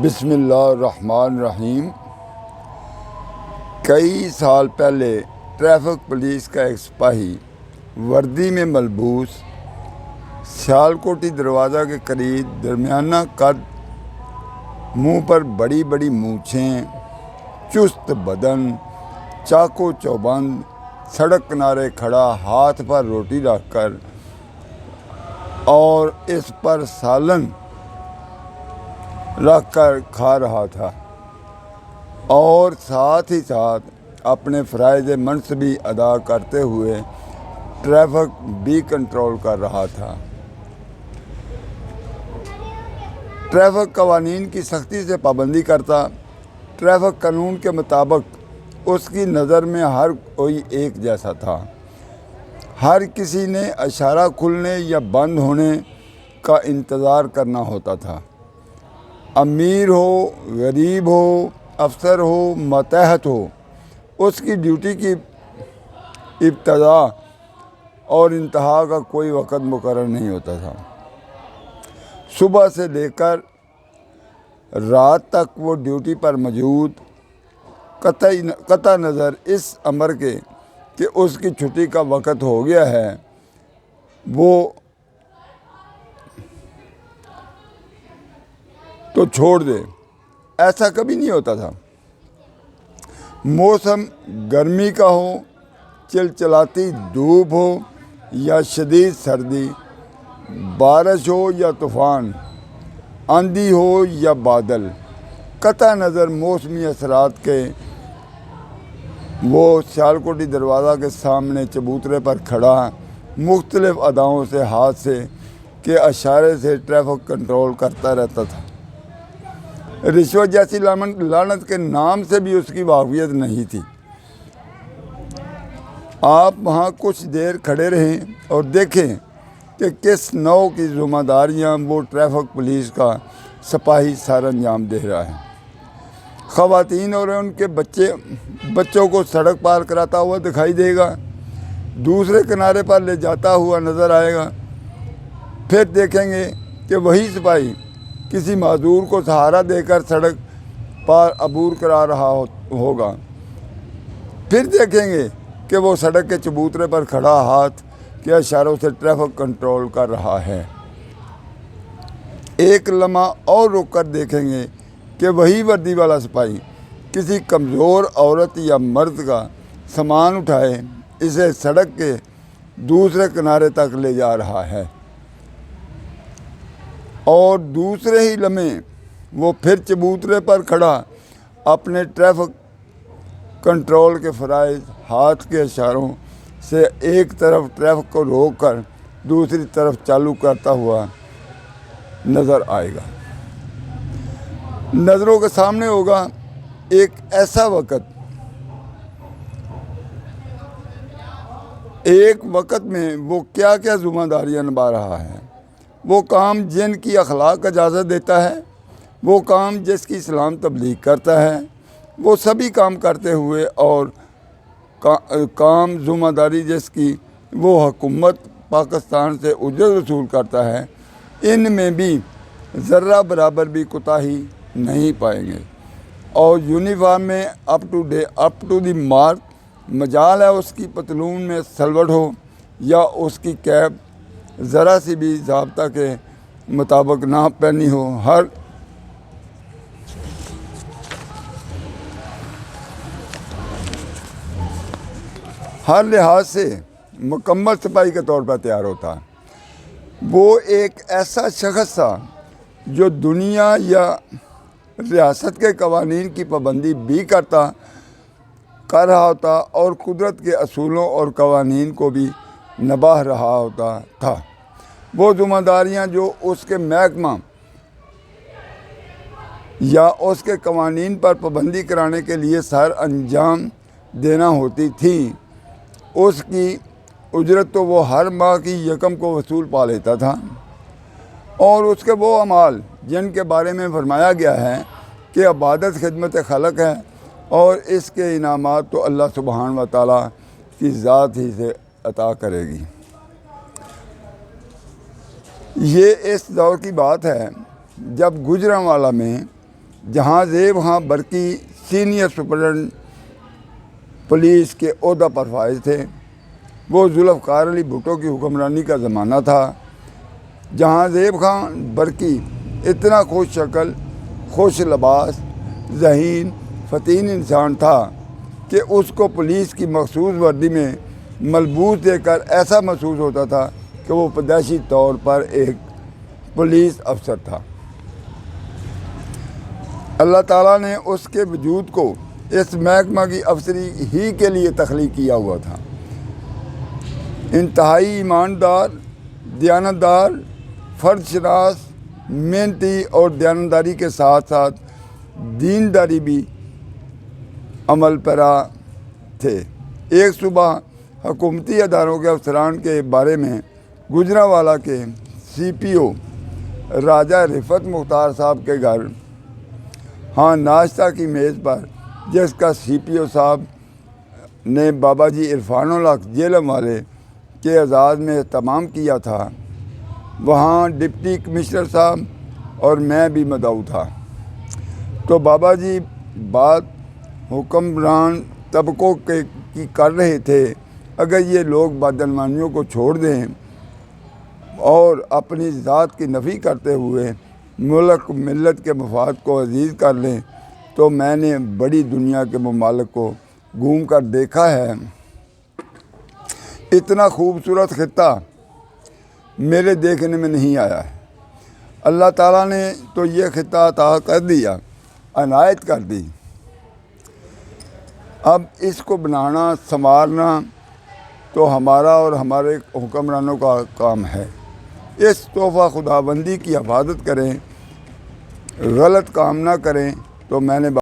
بسم اللہ الرحمن الرحیم۔ کئی سال پہلے ٹریفک پولیس کا ایک سپاہی وردی میں ملبوس سیالکوٹی دروازہ کے قریب درمیانہ قد، منہ پر بڑی بڑی مونچھیں، چست بدن، چاقو چوبند، سڑک کنارے کھڑا، ہاتھ پر روٹی رکھ کر اور اس پر سالن رکھ کر کھا رہا تھا، اور ساتھ ہی ساتھ اپنے فرائض منصبی ادا کرتے ہوئے ٹریفک بھی کنٹرول کر رہا تھا۔ ٹریفک قوانین کی سختی سے پابندی کرتا۔ ٹریفک قانون کے مطابق اس کی نظر میں ہر کوئی ایک جیسا تھا۔ ہر کسی نے اشارہ کھلنے یا بند ہونے کا انتظار کرنا ہوتا تھا۔ امیر ہو، غریب ہو، افسر ہو، ماتحت ہو، اس کی ڈیوٹی کی ابتدا اور انتہا کا کوئی وقت مقرر نہیں ہوتا تھا۔ صبح سے لے کر رات تک وہ ڈیوٹی پر موجود، قطع نظر اس امر کے کہ اس کی چھٹی کا وقت ہو گیا ہے، وہ تو چھوڑ دے، ایسا کبھی نہیں ہوتا تھا۔ موسم گرمی کا ہو، چلچلاتی دھوپ ہو یا شدید سردی، بارش ہو یا طوفان، آندھی ہو یا بادل، قطع نظر موسمی اثرات کے وہ سیالکوٹی دروازہ کے سامنے چبوترے پر کھڑا مختلف اداؤں سے، ہاتھ سے کے اشارے سے ٹریفک کنٹرول کرتا رہتا تھا۔ رشوت جیسی لعنت کے نام سے بھی اس کی واقفیت نہیں تھی۔ آپ وہاں کچھ دیر کھڑے رہیں اور دیکھیں کہ کس نوع کی ذمہ داریاں وہ ٹریفک پولیس کا سپاہی سر انجام دے رہا ہے۔ خواتین اور ان کے بچوں کو سڑک پار کراتا ہوا دکھائی دے گا، دوسرے کنارے پر لے جاتا ہوا نظر آئے گا۔ پھر دیکھیں گے کہ وہی سپاہی کسی معذور کو سہارا دے کر سڑک پار عبور کرا رہا ہوگا۔ پھر دیکھیں گے کہ وہ سڑک کے چبوترے پر کھڑا ہاتھ کے اشاروں سے ٹریفک کنٹرول کر رہا ہے۔ ایک لمحہ اور رک کر دیکھیں گے کہ وہی وردی والا سپاہی کسی کمزور عورت یا مرد کا سامان اٹھائے اسے سڑک کے دوسرے کنارے تک لے جا رہا ہے، اور دوسرے ہی لمحے وہ پھر چبوترے پر کھڑا اپنے ٹریفک کنٹرول کے فرائض ہاتھ کے اشاروں سے ایک طرف ٹریفک کو روک کر دوسری طرف چالو کرتا ہوا نظر آئے گا۔ نظروں کے سامنے ہوگا ایک ایسا وقت، ایک وقت میں وہ کیا کیا ذمہ داریاں نبھا رہا ہے، وہ کام جن کی اخلاق اجازت دیتا ہے، وہ کام جس کی اسلام تبلیغ کرتا ہے، وہ سبھی کام کرتے ہوئے، اور کام ذمہ داری جس کی وہ حکومت پاکستان سے اجرت وصول کرتا ہے، ان میں بھی ذرہ برابر بھی کوتاہی نہیں پائیں گے، اور یونیفارم میں اپ ٹو دی مارک۔ مجال ہے اس کی پتلون میں سلوٹ ہو یا اس کی کیپ ذرا سی بھی ضابطہ کے مطابق نہ پہنی ہو، ہر لحاظ سے مکمل سپاہی کے طور پر تیار ہوتا ہے۔ وہ ایک ایسا شخص تھا جو دنیا یا ریاست کے قوانین کی پابندی بھی کر رہا ہوتا، اور قدرت کے اصولوں اور قوانین کو بھی نبھا رہا ہوتا تھا۔ وہ ذمہ داریاں جو اس کے محکمہ یا اس کے قوانین پر پابندی کرانے کے لیے سر انجام دینا ہوتی تھیں، اس کی اجرت تو وہ ہر ماہ کی یکم کو وصول پا لیتا تھا، اور اس کے وہ اعمال جن کے بارے میں فرمایا گیا ہے کہ عبادت خدمت خلق ہے، اور اس کے انعامات تو اللہ سبحانہ و تعالیٰ کی ذات ہی سے عطا کرے گی۔ یہ اس دور کی بات ہے جب گوجرانوالا میں جہاں زیب خان برقی سینئر سپرنٹنڈنٹ پولیس کے عہدہ پر فائز تھے۔ وہ ذوالفقار علی بھٹو کی حکمرانی کا زمانہ تھا۔ جہاں زیب خان برقی اتنا خوش شکل، خوش لباس، ذہین، فطین انسان تھا کہ اس کو پولیس کی مخصوص وردی میں ملبوس دیکھ کر ایسا محسوس ہوتا تھا کہ وہ پیدائشی طور پر ایک پولیس افسر تھا۔ اللہ تعالیٰ نے اس کے وجود کو اس محکمہ کی افسری ہی کے لیے تخلیق کیا ہوا تھا۔ انتہائی ایماندار، دیانتدار، فرد شناس، محنتی اور دیانتداری کے ساتھ ساتھ دینداری بھی عمل پیرا تھے۔ ایک صبح حکومتی اداروں کے افسران کے بارے میں گجرانوالہ کے CPO راجہ رفعت مختار صاحب کے گھر ہاں ناشتہ کی میز پر، جس کا CPO صاحب نے بابا جی عرفان الحق جہلم والے کے اعزاز میں اہتمام کیا تھا، وہاں ڈپٹی کمشنر صاحب اور میں بھی مدعو تھا۔ تو بابا جی بات حکمران طبقوں کی کر رہے تھے۔ اگر یہ لوگ بدعنوانیوں کو چھوڑ دیں اور اپنی ذات کی نفی کرتے ہوئے ملک ملت کے مفاد کو عزیز کر لیں تو میں نے بڑی دنیا کے ممالک کو گھوم کر دیکھا ہے، اتنا خوبصورت خطہ میرے دیکھنے میں نہیں آیا ہے۔ اللہ تعالیٰ نے تو یہ خطہ عطا کر دیا، عنایت کر دی، اب اس کو بنانا سنوارنا تو ہمارا اور ہمارے حکمرانوں کا کام ہے۔ اس تحفہ خداوندی کی حفاظت کریں، غلط کام نہ کریں۔ تو میں نے